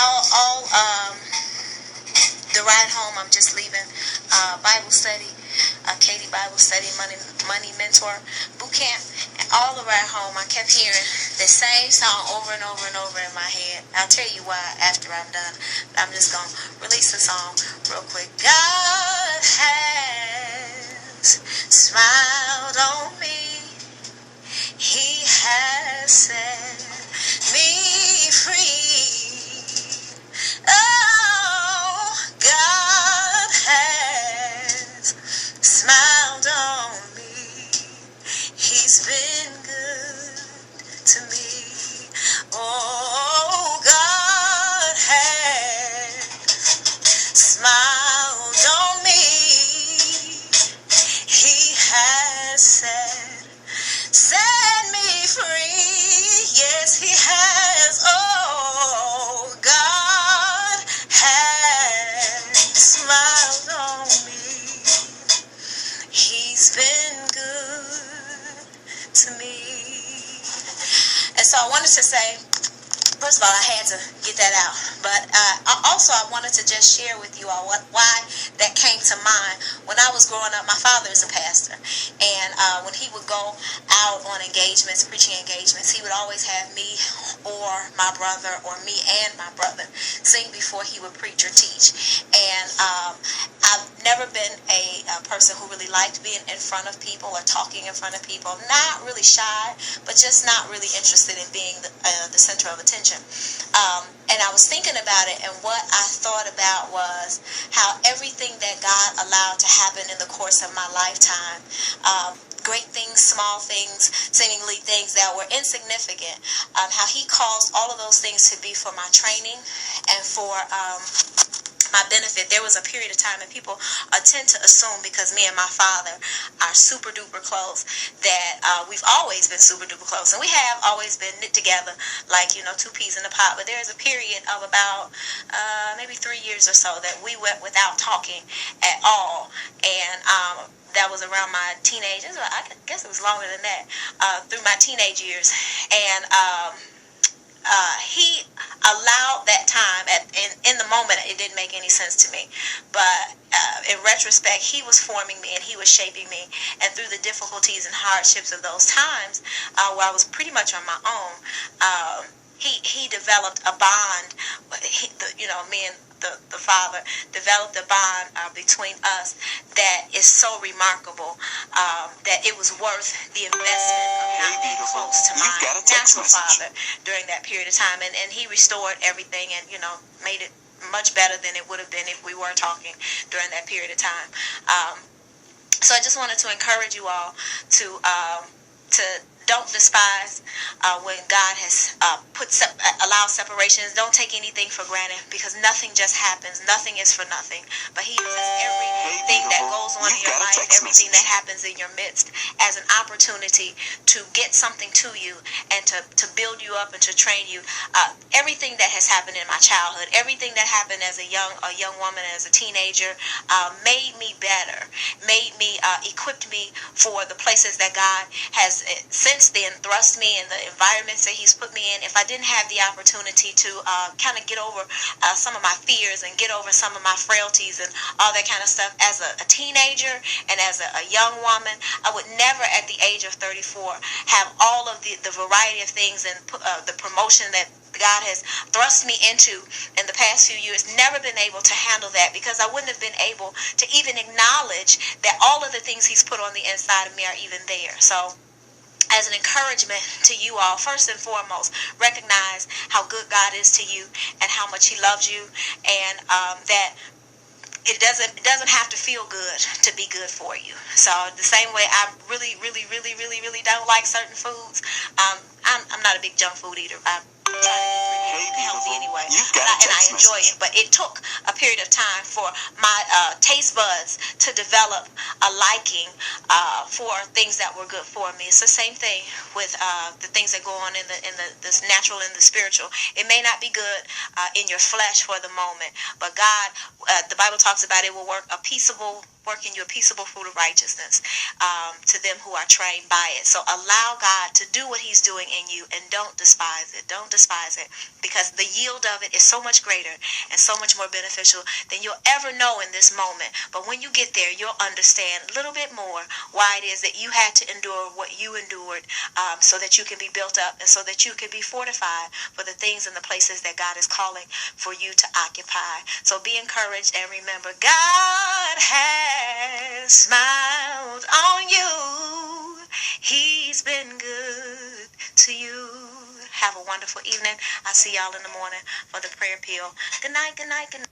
all the ride home, I'm just leaving Bible study, Katie Bible study, money mentor boot camp, and all the ride home, I kept hearing the same song over and over and over in my head. I'll tell you why after I'm done. I'm just gonna release the song real quick. God has smiled on me. He has set me free. Oh, God has smiled on me. He's been good to me. Oh, God has smiled on me. He has set me free. Yes, he has. Oh, God has smiled on me. He's been good to me. And so I wanted to say, first of all, I had to get that out. But I wanted to just share with you all why that came to mind. When I was growing up, my father is a pastor. And when he would go out on engagements, preaching engagements, he would always have me or my brother or me and my brother sing before he would preach or teach. And I've never been a person who really liked being in front of people or talking in front of people. Not really shy, but just not really interested in being the center of attention. And I was thinking about it, and what I thought about was how everything that God allowed to happen in the course of my lifetime, great things, small things, seemingly things that were insignificant, how he caused all of those things to be for my training and for my benefit. There was a period of time, and people tend to assume because me and my father are super duper close that we've always been super duper close, and we have always been knit together like, two peas in a pod. But there is a period of about maybe 3 years or so that we went without talking at all, and that was around my teenagers. I guess it was longer than that, through my teenage years. And he allowed that time. In the moment, it didn't make any sense to me. But in retrospect, he was forming me and he was shaping me. And through the difficulties and hardships of those times, where I was pretty much on my own, he developed a bond. Me and the father developed a bond between us that is so remarkable that it was worth the investment of not being close to my natural father during that period of time. And he restored everything and, made it much better than it would have been if we were talking during that period of time. So I just wanted to encourage you all to don't despise when God has allowed separations. Don't take anything for granted, because nothing just happens. Nothing is for nothing. But he uses everything that goes on in your life, everything that happens in your midst, as an opportunity to get something to you and to build you up and to train you. Everything that has happened in my childhood, everything that happened as a young woman, as a teenager, made me better, equipped me for the places that God has since then thrust me in, the environments that he's put me in. If I didn't have the opportunity to kind of get over some of my fears and get over some of my frailties and all that kind of stuff as a teenager and as a young woman, I would never at the age of 34 have all of the variety of things and the promotion that God has thrust me into in the past few years. Never been able to handle that, because I wouldn't have been able to even acknowledge that all of the things he's put on the inside of me are even there. So as an encouragement to you all, first and foremost, recognize how good God is to you and how much he loves you, and that it doesn't have to feel good to be good for you. So the same way I really don't like certain foods. I'm not a big junk food eater. I try to be healthy anyway, and I enjoy it. But it took a period of time for my taste buds to develop a liking for things that were good for me. It's the same thing with the things that go on in this natural and the spiritual. It may not be good in your flesh for the moment, but God, the Bible talks about it will work in you a peaceable fruit of righteousness to them who are trained by it. So allow God to do what he's doing in you, and don't despise it. Don't despise it, because the yield of it is so much greater greater and so much more beneficial than you'll ever know in this moment. But when you get there, you'll understand a little bit more why it is that you had to endure what you endured, so that you can be built up and so that you can be fortified for the things and the places that God is calling for you to occupy. So be encouraged and remember, God has smiled on you. He's been good to you. Have a wonderful evening. I'll see y'all in the morning for the prayer appeal. Good night, good night, good night.